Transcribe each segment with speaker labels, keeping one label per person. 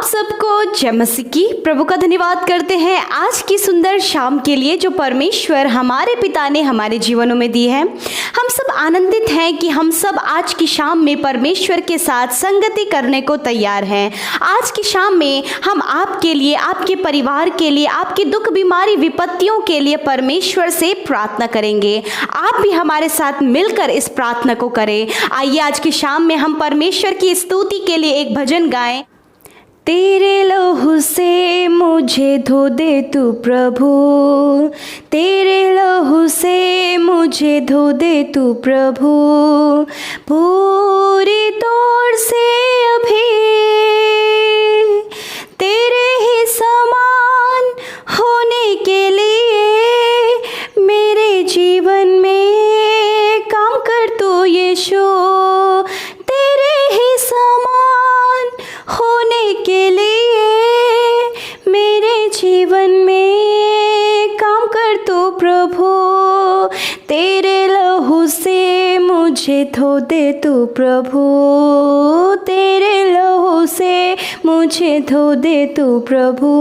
Speaker 1: सबको जय मसीह की। प्रभु का धन्यवाद करते हैं आज की सुंदर शाम के लिए जो परमेश्वर हमारे पिता ने हमारे जीवनों में दी है। हम सब आनंदित हैं कि हम सब आज की शाम में परमेश्वर के साथ संगति करने को तैयार हैं। आज की शाम में हम आपके लिए, आपके परिवार के लिए, आपकी दुख बीमारी विपत्तियों के लिए परमेश्वर से प्रार्थना करेंगे। आप भी हमारे साथ मिलकर इस प्रार्थना को करें। आइए आज की शाम में हम परमेश्वर की स्तुति के लिए एक भजन गाएं। तेरे लहू से मुझे धो दे तू प्रभु, तेरे लहू से मुझे धो दे तू प्रभु, पूरी तौर से अभी तेरे ही समान होने के लिए मेरे जीवन में काम कर तू यीशु। तेरे ही समान होने के लिए मेरे जीवन में काम कर तू प्रभु, तेरे लहू से मुझे धो दे तू प्रभु, तेरे लहू से मुझे धो दे तू प्रभु,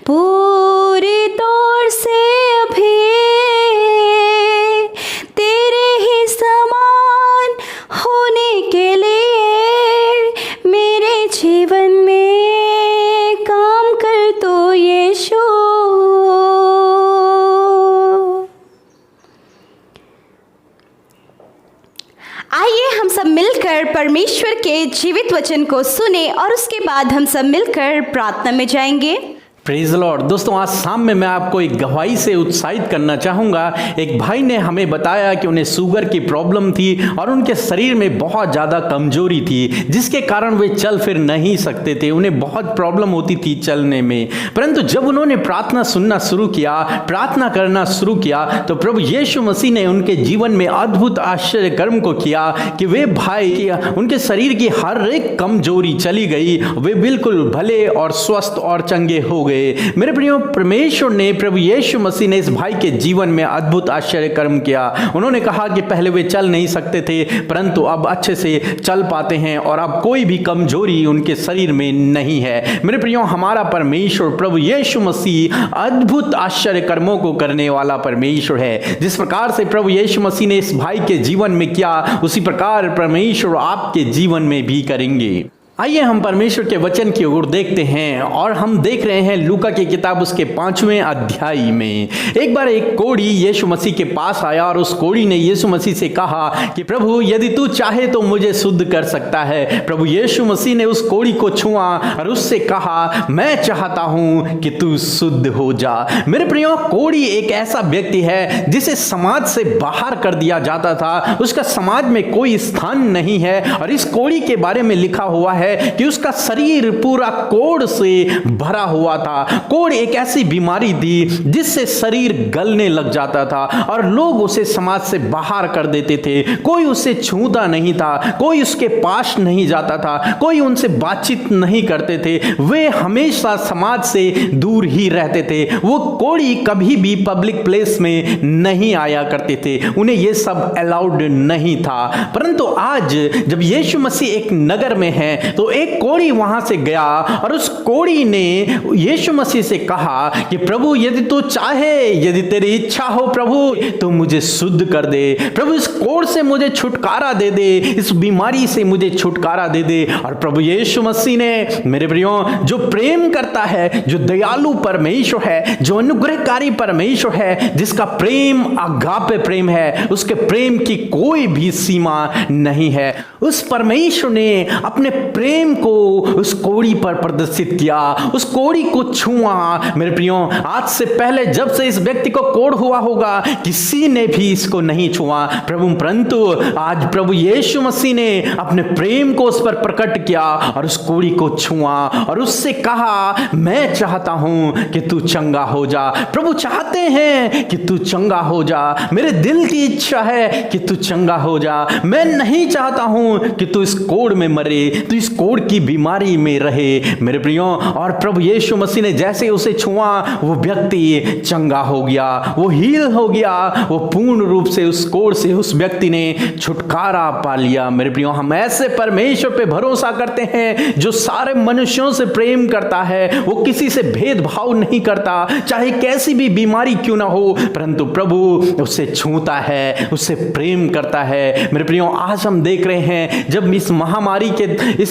Speaker 1: पूरी तौर से अभी तेरे ही समान होने के लिए मेरे जीवन में काम कर तो यीशु। आइए हम सब मिलकर परमेश्वर के जीवित वचन को सुने और उसके बाद हम सब मिलकर प्रार्थना में जाएंगे।
Speaker 2: Praise Lord. दोस्तों, आज शाम में मैं आपको एक गवाही से उत्साहित करना चाहूँगा। एक भाई ने हमें बताया कि उन्हें शुगर की प्रॉब्लम थी और उनके शरीर में बहुत ज़्यादा कमजोरी थी, जिसके कारण वे चल फिर नहीं सकते थे। उन्हें बहुत प्रॉब्लम होती थी चलने में। परंतु जब उन्होंने प्रार्थना सुनना शुरू किया, प्रार्थना करना शुरू किया, तो प्रभु यीशु मसीह ने उनके जीवन में अद्भुत आश्चर्य कर्म को किया कि वे भाई, उनके शरीर की हर एक कमजोरी चली गई। वे बिल्कुल भले और स्वस्थ और चंगे हो गए। मेरे प्रियो, परमेश्वर ने, प्रभु यीशु मसीह ने इस भाई के जीवन में अद्भुत आश्चर्य कर्म किया। उन्होंने कहा कि पहले वे चल नहीं सकते थे, परंतु अब अच्छे से चल पाते हैं और अब कोई भी कमजोरी उनके शरीर में नहीं है। मेरे प्रियो, हमारा परमेश्वर प्रभु यीशु मसीह अद्भुत आश्चर्य कर्मों को करने वाला परमेश्वर है। जिस प्रकार से प्रभु यीशु मसीह ने इस भाई के जीवन में किया, उसी प्रकार परमेश्वर आपके जीवन में भी करेंगे। आइए हम परमेश्वर के वचन की ओर देखते हैं और हम देख रहे हैं लूका की किताब उसके 5वें अध्याय में। एक बार एक कोढ़ी यीशु मसीह के पास आया और उस कोढ़ी ने यीशु मसीह से कहा कि प्रभु, यदि तू चाहे तो मुझे शुद्ध कर सकता है। प्रभु यीशु मसीह ने उस कोढ़ी को छुआ और उससे कहा, मैं चाहता हूं कि तू शुद्ध हो जा। मेरे प्रियो, कोढ़ी एक ऐसा व्यक्ति है जिसे समाज से बाहर कर दिया जाता था। उसका समाज में कोई स्थान नहीं है और इस कोढ़ी के बारे में लिखा हुआ है कि उसका शरीर पूरा कोढ़ से भरा हुआ था। कोढ़ एक ऐसी बीमारी थी जिससे शरीर गलने लग जाता था और लोग उसे समाज से बाहर कर देते थे। कोई उसे छूता नहीं था, कोई उसके पास नहीं जाता था, कोई उनसे बातचीत नहीं करते थे। वे हमेशा समाज से दूर ही रहते थे। वो कोढ़ी कभी भी पब्लिक प्लेस में नहीं आया करते थे। उन्हें यह सब अलाउड नहीं था। परंतु आज जब यीशु मसीह एक नगर में है तो एक कोढ़ी वहां से गया और उस कोढ़ी ने यीशु मसीह से कहा कि प्रभु, यदि तू चाहे, यदि तेरी इच्छा हो प्रभु, तो मुझे शुद्ध कर दे। प्रभु, इस कोढ़ से मुझे छुटकारा दे दे, इस बीमारी से मुझे छुटकारा दे दे। और प्रभु यीशु मसीह ने, मेरे प्रियो, जो प्रेम करता है, जो दयालु परमेश्वर है, जो अनुग्रहकारी परमेश्वर है, जिसका प्रेम अगापे प्रेम है, उसके प्रेम की कोई भी सीमा नहीं है, उस परमेश्वर ने अपने प्रेम को उस कोढ़ी पर प्रदर्शित किया, उस कोढ़ी को छुआ। मेरे प्रियो, आज से पहले जब से इस व्यक्ति को कोढ़ हुआ होगा, किसी ने भी इसको नहीं छुआ प्रभु, परंतु आज प्रभु यीशु मसीह ने अपने प्रेम को उस पर प्रकट किया और उस कोढ़ी को छुआ और उससे कहा, मैं चाहता हूं कि तू चंगा हो जा। प्रभु चाहते हैं कि तू चंगा हो जा। मेरे दिल की इच्छा है कि तू चंगा हो जा। मैं नहीं चाहता हूं कि तू इस कोढ़ में मरे, तू इस कोढ़ की बीमारी में रहे मेरे प्रियो, और प्रभु यीशु मसीह ने जैसे उसे छुआ वो व्यक्ति चंगा हो गया, वो हील हो गया, वो पूर्ण रूप से उस कोढ़ से उस व्यक्ति ने छुटकारा पा लिया। मेरे प्रियो, हम ऐसे परमेश्वर पे भरोसा करते हैं जो सारे मनुष्यों से प्रेम करता है, वो किसी से भेदभाव नहीं करता, चाहे कैसी भी बीमारी क्यों ना हो, परंतु प्रभु उससे छूता है, उससे प्रेम करता है। मेरे प्रियो, आज हम देख रहे हैं जब इस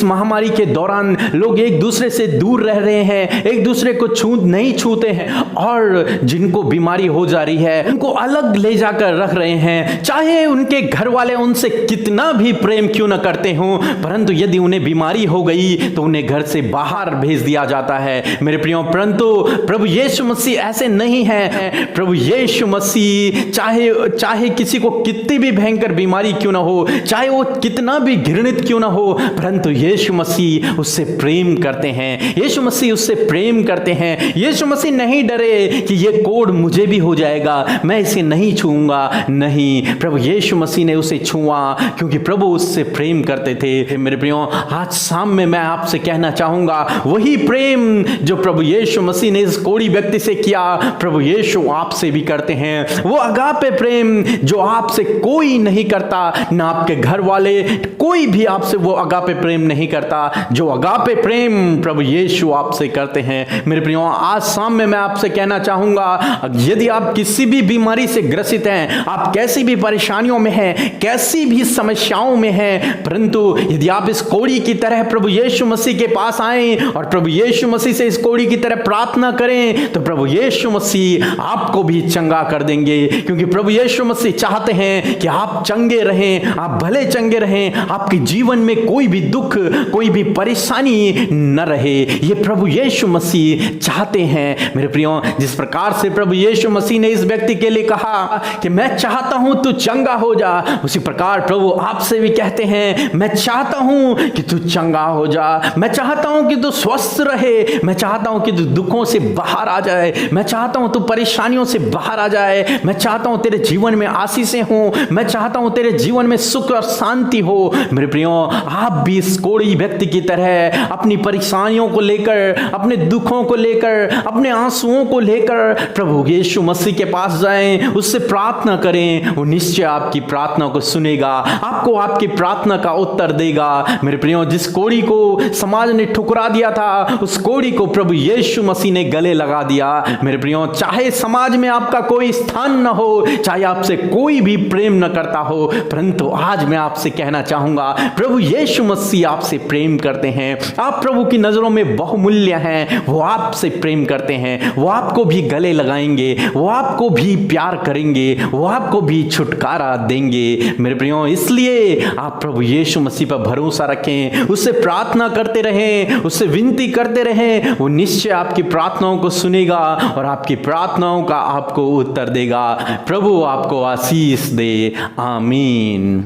Speaker 2: महामारी के दौरान लोग एक दूसरे से दूर रह रहे हैं, एक दूसरे को नहीं छूते हैं, और जिनको बीमारी हो जा रही है उनको अलग ले जाकर रख रहे हैं, चाहे उनके घर वाले उनसे कितना भी प्रेम क्यों ना करते हों, परंतु यदि उन्हें बीमारी हो गई तो उन्हें घर से बाहर भेज दिया जाता है। मेरे प्रियो, परंतु प्रभु यीशु मसीह ऐसे नहीं है। प्रभु यीशु मसीह चाहे किसी को कितनी भी भयंकर बीमारी क्यों ना हो, चाहे वो कितना भी घृणित क्यों ना हो, परंतु यीशु मसीह उससे प्रेम करते हैं। यीशु मसीह उससे प्रेम करते हैं। यीशु मसीह नहीं डरे कि ये कोढ़ मुझे भी हो जाएगा, मैं इसे नहीं छूऊंगा। नहीं, प्रभु यीशु मसीह ने उसे छुआ क्योंकि प्रभु उससे प्रेम करते थे। मेरे प्रियो, आज शाम में मैं आपसे कहना चाहूंगा, वही प्रेम जो प्रभु यीशु मसीह ने इस कोढ़ी व्यक्ति से किया, प्रभु यीशु आपसे भी करते हैं। वो अगापे प्रेम जो आपसे कोई नहीं करता, ना आपके घर वाले, कोई भी आपसे वो अगापे प्रेम नहीं करता, जो अगापे प्रेम प्रभु यीशु आपसे करते हैं। मेरे प्रियो, आज शाम में मैं आपसे कहना चाहूंगा, यदि आप किसी भी बीमारी से ग्रसित हैं, आप कैसी भी परेशानियों में हैं, कैसी भी समस्याओं में हैं, परंतु यदि आप इस कोढ़ी की तरह प्रभु यीशु मसीह के पास आएं और प्रभु यीशु मसीह से इस कोढ़ी की तरह प्रार्थना करें, तो प्रभु यीशु मसीह आपको भी चंगा कर देंगे, क्योंकि प्रभु यीशु मसीह चाहते हैं कि आप चंगे रहें, आप भले चंगे रहें, आपके जीवन में कोई भी दुख, कोई भी परेशानी न रहे। ये प्रभु यीशु मसीह चाहते हैं। मेरे प्रियो, जिस प्रकार से प्रभु यीशु मसीह ने इस व्यक्ति के लिए कहा कि मैं चाहता हूं तू चंगा हो जा, उसी प्रकार प्रभु आपसे भी कहते हैं, मैं चाहता हूं कि तू चंगा हो जा, मैं चाहता हूं कि तू स्वस्थ रहे, मैं चाहता हूं कि तू दुखों से बाहर आ जाए, मैं चाहता हूं तू परेशानियों से बाहर आ जाए, मैं चाहता हूं तेरे जीवन में आशीषें हों, मैं चाहता हूं तेरे जीवन में सुख और शांति हो। मेरे प्रियो, आप भी इस कोढ़ी व्यक्ति की तरह अपनी परेशानियों को लेकर, अपने दुखों को लेकर, अपने आंसुओं को लेकर प्रभु यीशु मसीह के पास जाएं, उससे प्रार्थना करें। वो निश्चय आपकी प्रार्थना को सुनेगा, आपको आपकी प्रार्थना का उत्तर देगा। मेरे प्रियो, जिस कोढ़ी को समाज ने ठुकरा दिया था, उस कोढ़ी को प्रभु यीशु मसीह ने गले लगा दिया। मेरे प्रियो, चाहे समाज में आपका कोई स्थान न हो, चाहे आपसे कोई भी प्रेम न करता हो, परंतु आज मैं आपसे कहना चाहूंगा, प्रभु यीशु मसीह आपसे प्रेम करते हैं। आप प्रभु की नजरों में बहुमूल्य हैं। वो आपसे प्रेम करते हैं, वो आपको भी गले लगाएंगे, वो आपको भी प्यार करेंगे, वो आपको भी छुटकारा देंगे। मेरे प्रियो, इसलिए आप प्रभु यीशु मसीह पर भरोसा रखें, उससे प्रार्थना करते रहें, उससे विनती करते रहें। वो निश्चय आपकी प्रार्थनाओं को सुनेगा और आपकी प्रार्थनाओं का आपको उत्तर देगा। प्रभु आपको आशीष दे। आमीन।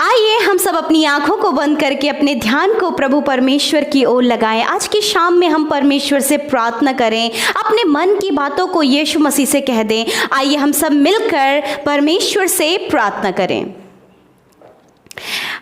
Speaker 1: आइए हम सब अपनी आंखों को बंद करके अपने ध्यान को प्रभु परमेश्वर की ओर लगाएं। आज की शाम में हम परमेश्वर से प्रार्थना करें, अपने मन की बातों को यीशु मसीह से कह दें। आइए हम सब मिलकर परमेश्वर से प्रार्थना करें।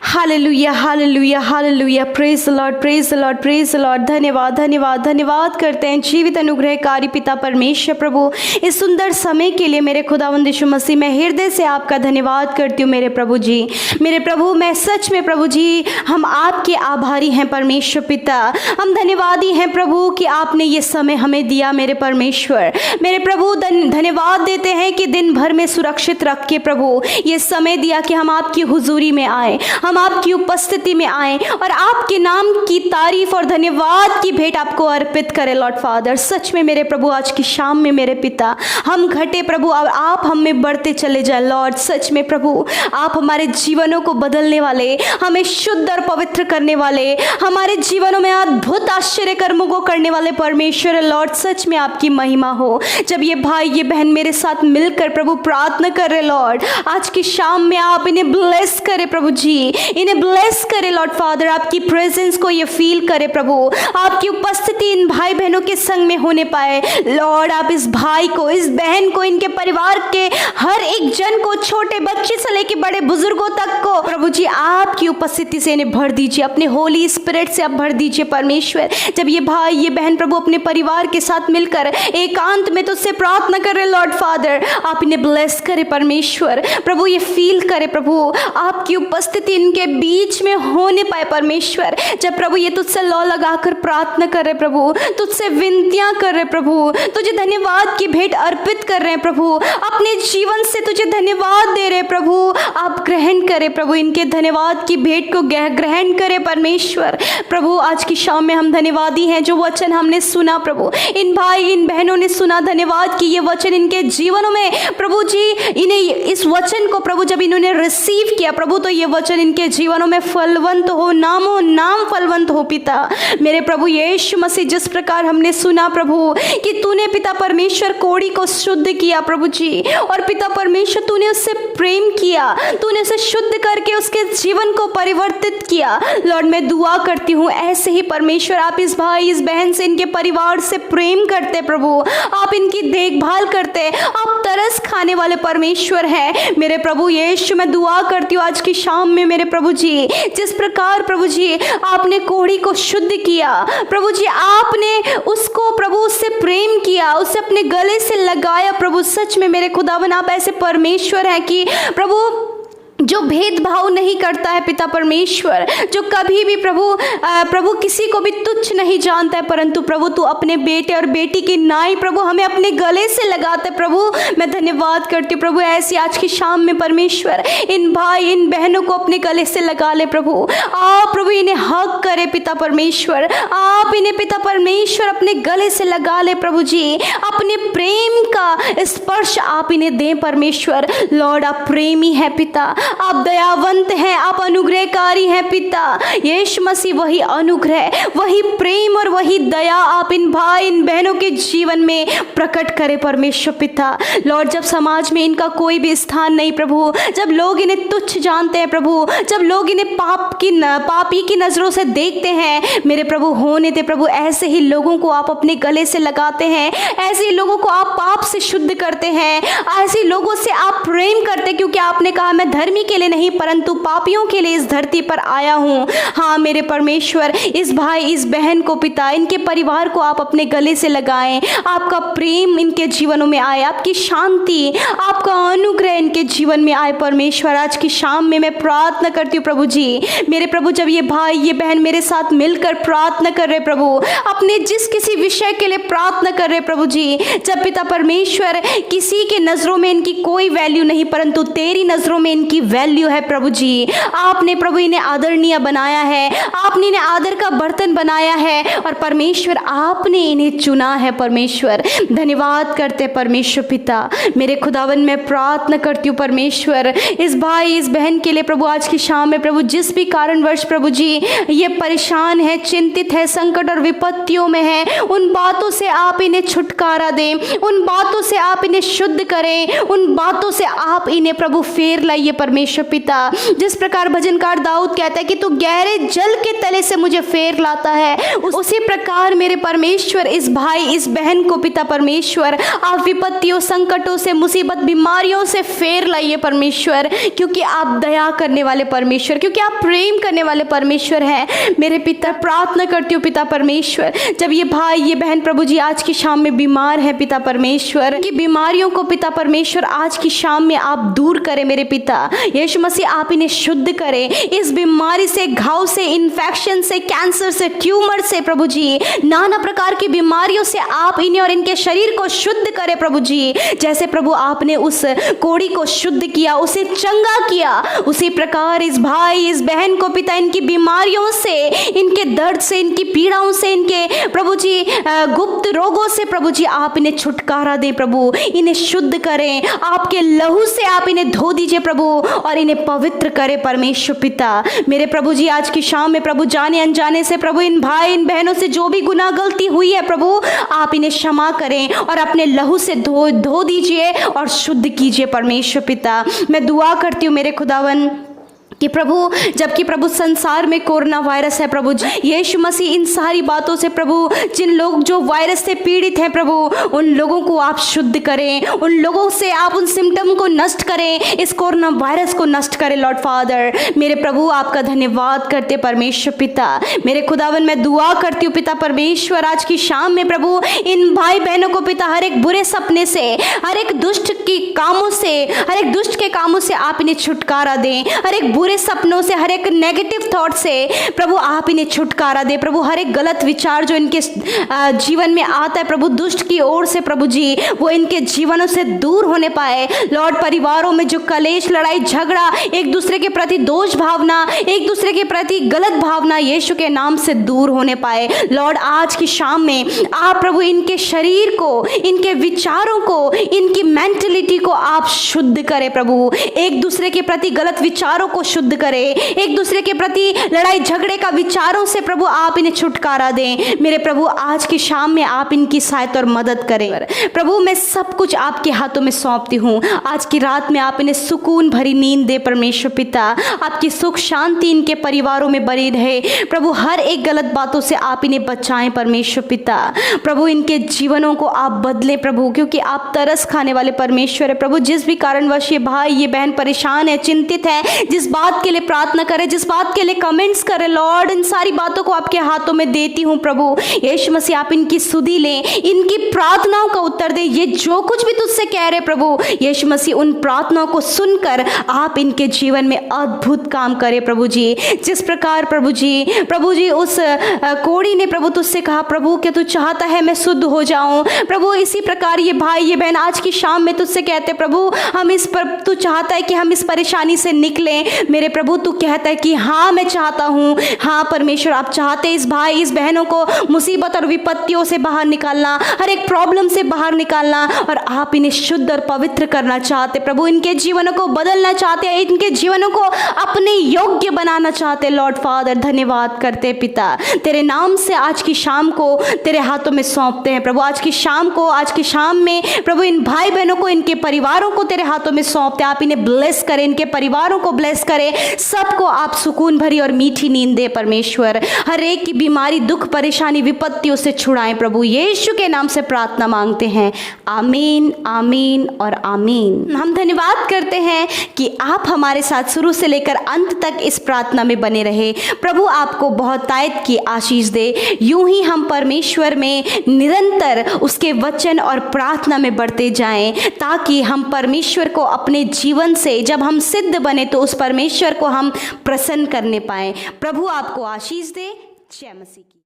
Speaker 1: Hallelujah, hallelujah, hallelujah. Praise the Lord, praise the Lord, praise the Lord. धन्यवाद, धन्यवाद, धन्यवाद करते हैं जीवित अनुग्रहकारी पिता परमेश्वर प्रभु, इस सुंदर समय के लिए मेरे खुदावंद यीशु मसीह, मैं हृदय से आपका धन्यवाद करती हूँ मेरे प्रभु जी। मेरे प्रभु, मैं सच में प्रभु जी, हम आपके आभारी हैं परमेश्वर पिता। हम धन्यवादी हैं प्रभु कि आपने ये समय हमें दिया मेरे परमेश्वर। मेरे प्रभु, धन्यवाद देते हैं कि दिन भर में सुरक्षित रख के प्रभु ये समय दिया कि हम आपकी हुजूरी में आए, हम आपकी उपस्थिति में आए और आपके नाम की तारीफ और धन्यवाद की भेंट आपको अर्पित करें लॉर्ड फादर। सच में मेरे प्रभु, आज की शाम में मेरे पिता, हम घटे प्रभु और आप हम में बढ़ते चले जाए लॉर्ड। सच में प्रभु, आप हमारे जीवनों को बदलने वाले, हमें शुद्ध और पवित्र करने वाले, हमारे जीवनों में अद्भुत आश्चर्य कर्मों को करने वाले परमेश्वर लॉर्ड। सच में आपकी महिमा हो। जब ये भाई ये बहन मेरे साथ मिलकर प्रभु प्रार्थना कर रहे लॉर्ड, आज की शाम में आप इन्हें ब्लेस करें प्रभु जी, इन्हें ब्लेस करे लॉर्ड फादर, आपकी प्रेजेंस को ये फील करे प्रभु, आपकी उपस्थिति इन भाई बहनों के संग में होने पाए। लॉर्ड आप इस भाई को, इस बहन को, इनके परिवार के हर एक जन को, छोटे बच्चे से लेके बड़े बुजुर्गों तक को प्रभु जी आपकी उपस्थिति से इन्हें भर दीजिए, अपने होली स्पिरिट से आप भर दीजिए परमेश्वर। जब ये भाई ये बहन प्रभु अपने परिवार के साथ मिलकर एकांत में तुझसे प्रार्थना कर रहे लॉर्ड फादर, आप इन्हें ब्लेस करे परमेश्वर। प्रभु ये फील करे प्रभु आपकी उपस्थिति इनके बीच में होने पाए परमेश्वर। जब प्रभु ये तुझसे लौ लगाकर प्रार्थना कर रहे प्रभु, तुझसे विनतियां कर रहे प्रभु, तुझे धन्यवाद की भेंट अर्पित कर रहे हैं प्रभु, अपने जीवन से तुझे धन्यवाद दे रहे प्रभु, आप ग्रहण करें प्रभु, इनके धन्यवाद की भेंट को ग्रहण करें परमेश्वर। प्रभु आज की शाम में हम धन्यवादी हैं जो वचन हमने सुना प्रभु, इन भाई इन बहनों ने सुना, धन्यवाद कि ये वचन इनके जीवनों में प्रभु जी, इन्हें इस वचन को प्रभु जब इन्होंने रिसीव किया प्रभु, तो ये वचन इनके जीवनों में फलवंत हो, नामों नाम फलवंत हो पिता। मेरे प्रभु यीशु मसीह, जिस प्रकार हमने सुना प्रभु कि तूने पिता परमेश्वर कोढ़ी को शुद्ध किया प्रभु जी, और पिता परमेश्वर तूने उससे प्रेम किया, तूने उसे शुद्ध करके उसके जीवन को परिवर्तित किया। लॉर्ड मैं दुआ करती हूँ ऐसे ही परमेश्वर आप इस भाई इस बहन से, इनके परिवार से प्रेम करते प्रभु, आप इनकी देखभाल करते, आप तरस खाने वाले परमेश्वर हैं मेरे प्रभु यीशु। मैं दुआ करती हूँ आज की शाम में मेरे प्रभु जी, जिस प्रकार प्रभु जी आपने कोढ़ी को शुद्ध किया प्रभु जी, आपने उसको प्रभु उससे प्रेम किया, उसे अपने गले से लगाया प्रभु। सच में मेरे खुदावन आप ऐसे परमेश्वर हैं कि प्रभु जो भेदभाव नहीं करता है पिता परमेश्वर, जो कभी भी प्रभु किसी को भी तुच्छ नहीं जानता है, परंतु प्रभु तू अपने बेटे और बेटी की नाई प्रभु हमें अपने गले से लगाते प्रभु। मैं धन्यवाद करती हूँ प्रभु ऐसी आज की शाम में परमेश्वर इन भाई इन बहनों को अपने गले से लगा ले प्रभु, आप प्रभु इन्हें हक करे पिता परमेश्वर, आप इन्हें पिता परमेश्वर अपने गले से लगा ले प्रभु जी, अपने प्रेम का स्पर्श आप इन्हें दें परमेश्वर। लॉर्ड आप प्रेमी है पिता, आप दयावंत हैं, आप अनुग्रहकारी हैं पिता। यीशु मसीह वही अनुग्रह, वही प्रेम और वही दया आप इन भाई इन बहनों के जीवन में प्रकट करें परमेश्वर पिता। लॉर्ड जब समाज में इनका कोई भी स्थान नहीं प्रभु, जब लोग इन्हें तुच्छ जानते हैं प्रभु, जब लोग इन्हें पापी की नजरों से देखते हैं मेरे प्रभु, होने दे प्रभु ऐसे ही लोगों को आप अपने गले से लगाते हैं, ऐसे ही लोगों को आप पाप से शुद्ध करते हैं, ऐसे लोगों से आप प्रेम करते, क्योंकि आपने कहा मैं धर्मी के लिए नहीं परंतु पापियों के लिए इस धरती पर आया हूँ। हाँ मेरे परमेश्वर इस भाई इस बहन को पिता, इनके परिवार को आप अपने गले से लगाएं, आपका प्रेम इनके जीवनों में आए, आपकी शांति आपका अनुग्रह इनके जीवन में आए परमेश्वर। आज की शाम में मैं प्रार्थना करती हूँ प्रभु जी मेरे प्रभु, जब ये भाई ये बहन मेरे साथ मिलकर प्रार्थना कर रहे प्रभु, अपने जिस किसी विषय के लिए प्रार्थना कर रहे प्रभु जी, जब पिता परमेश्वर किसी के नजरों में इनकी कोई वैल्यू नहीं परंतु तेरी नजरों में इनकी वैल्यू है प्रभु जी, आपने प्रभु इन्हें आदरणीय बनाया है, आपने इन्हें आदर का बर्तन बनाया है और परमेश्वर आपने इन्हें चुना है परमेश्वर। धन्यवाद करते परमेश्वर पिता मेरे खुदावन, मैं प्रार्थना करती हूँ परमेश्वर इस भाई इस बहन के लिए प्रभु, आज की शाम में प्रभु जिस भी कारणवश प्रभु जी ये परेशान है, चिंतित है, संकट और विपत्तियों में है, उन बातों से आप इन्हें छुटकारा दें, उन बातों से आप इन्हें शुद्ध करें, उन बातों से आप इन्हें प्रभु फेर लाइए परमेश्वर पिता। जिस प्रकार भजनकार दाऊद कहता है कि तू गहरे जल के तले से मुझे फेर लाता है, उसी प्रकार मेरे परमेश्वर इस भाई इस बहन को पिता परमेश्वर आप विपत्तियों संकटों से मुसीबत बीमारियों से फेर लाइए परमेश्वर, क्योंकि आप दया करने वाले परमेश्वर, क्योंकि आप प्रेम करने वाले परमेश्वर हैं मेरे पिता। प्रार्थना करती हूँ पिता परमेश्वर जब ये भाई ये बहन प्रभु जी आज की शाम में बीमार है पिता परमेश्वर, कि बीमारियों को पिता परमेश्वर आज की शाम में आप दूर करें मेरे पिता यीशु मसीह, आप इन्हें शुद्ध करें इस बीमारी से, घाव से, इन्फेक्शन से, कैंसर से, ट्यूमर से प्रभु जी, नाना प्रकार की बीमारियों से आप इन्हें और इनके शरीर को शुद्ध करें प्रभु जी। जैसे प्रभु आपने उस कोढ़ी को शुद्ध किया, उसे चंगा किया, उसी प्रकार इस भाई इस बहन को पिता इनकी बीमारियों से, इनके दर्द से, इनकी पीड़ाओं से, इनके प्रभु जी गुप्त रोगों से प्रभु जी आप इन्हें छुटकारा दें प्रभु, इन्हें शुद्ध करें, आपके लहू से आप इन्हें धो दीजिए प्रभु और इन्हें पवित्र करे परमेश्वर पिता मेरे प्रभु जी। आज की शाम में प्रभु जाने अनजाने से प्रभु इन भाई इन बहनों से जो भी गुनाह गलती हुई है प्रभु, आप इन्हें क्षमा करें और अपने लहू से धो दीजिए और शुद्ध कीजिए परमेश्वर पिता। मैं दुआ करती हूँ मेरे खुदावन कि प्रभु, जबकि प्रभु संसार में कोरोना वायरस है प्रभु, यीशु मसीह इन सारी बातों से प्रभु, जिन लोग जो वायरस से पीड़ित हैं प्रभु, उन लोगों को आप शुद्ध करें, उन लोगों से आप उन सिम्टम को नष्ट करें, इस कोरोना वायरस को नष्ट करें लॉर्ड फादर। मेरे प्रभु आपका धन्यवाद करते परमेश्वर पिता, मेरे खुदावन मैं दुआ करती हूँ पिता परमेश्वर, आज की शाम में प्रभु इन भाई बहनों को पिता हर एक बुरे सपने से, हर एक दुष्ट की कामों से, हर एक दुष्ट के कामों से आप इन्हें छुटकारा दें, हर एक बुरे सपनों से, हर एक नेगेटिव थॉट से प्रभु आप इन्हें छुटकारा दे प्रभु, हर एक गलत विचार जो इनके जीवन में आता है प्रभु दुष्ट की ओर से प्रभु जी, वो इनके जीवनों से दूर होने पाए लॉर्ड। परिवारों में जो कलेश, लड़ाई झगड़ा, एक दूसरे के प्रति दोष भावना, एक दूसरे के प्रति गलत भावना यीशु के नाम से दूर होने पाए लॉर्ड। आज की शाम में आप प्रभु इनके शरीर को, इनके विचारों को, इनकी मेंटलिटी को आप शुद्ध करें प्रभु, एक दूसरे के प्रति गलत विचारों को शुद्ध करें, एक दूसरे के प्रति लड़ाई झगड़े का विचारों से प्रभु आप इन्हें छुटकारा दें। मेरे प्रभु आज की शाम में आप इनकी सहायता और मदद करें प्रभु, मैं सब कुछ आपके हाथों में सौंपती हूँ। आज की रात में आप इन्हें सुकून भरी नींद दे परमेश्वर पिता, आपकी सुख शांति इनके परिवारों में बनी रहे प्रभु, हर एक गलत बातों से आप इन्हें बचाएं परमेश्वर पिता। प्रभु इनके जीवनों को आप बदलें प्रभु, क्योंकि आप तरस खाने वाले परमेश्वर है प्रभु। जिस भी कारणवश ये भाई ये बहन परेशान है, चिंतित है, जिस बात के लिए प्रार्थना करें, जिस बात के लिए कमेंट्स करें लॉर्ड, इन सारी बातों को आपके हाथों में देती हूँ प्रभु। यीशु मसीह आप इनकी सुधि लें, इनकी प्रार्थनाओं का उत्तर दें, ये जो कुछ भी तुझसे कह रहे प्रभु यीशु मसीह उन प्रार्थनाओं को सुनकर आप इनके जीवन में अद्भुत काम करें प्रभु जी। जिस प्रकार प्रभु जी उस कोढ़ी ने प्रभु तुझसे कहा प्रभु कि तू चाहता है मैं शुद्ध हो जाऊं प्रभु, इसी प्रकार ये भाई ये बहन आज की शाम में तुझसे कहते प्रभु हम इस पर, तू चाहता है कि हम इस परेशानी से निकलें मेरे प्रभु, तू कहता है कि हाँ मैं चाहता हूँ। हाँ परमेश्वर आप चाहते इस भाई इस बहनों को मुसीबत और विपत्तियों से बाहर निकालना, हर एक प्रॉब्लम से बाहर निकालना, और आप इन्हें शुद्ध और पवित्र करना चाहते प्रभु, इनके जीवनों को बदलना चाहते हैं, इनके जीवनों को अपने योग्य बनाना चाहते लॉर्ड फादर। धन्यवाद करते पिता, तेरे नाम से आज की शाम को तेरे हाथों में सौंपते हैं प्रभु। आज की शाम को, आज की शाम में प्रभु इन भाई बहनों को, इनके परिवारों को तेरे हाथों में सौंपते हैं। आप इन्हें ब्लेस करें, इनके परिवारों को ब्लेस करें, सबको आप सुकून भरी और मीठी नींद दे परमेश्वर। हर एक की बीमारी, दुख, परेशानी, विपत्तियों से छुड़ाएं प्रभु, यीशु के नाम से प्रार्थना मांगते हैं, आमीन आमीन और आमीन। हम धन्यवाद करते हैं कि आप हमारे साथ शुरू से लेकर अंत तक इस प्रार्थना में बने रहे। प्रभु आपको बहुतायत की आशीष दे। यूं ही हम परमेश्वर में निरंतर उसके वचन और प्रार्थना में बढ़ते जाएं, ताकि हम परमेश्वर को अपने जीवन से जब हम सिद्ध बने तो उस परमेश्वर को हम प्रसन्न करने पाएं। प्रभु आपको आशीष दे। जय मसीह की।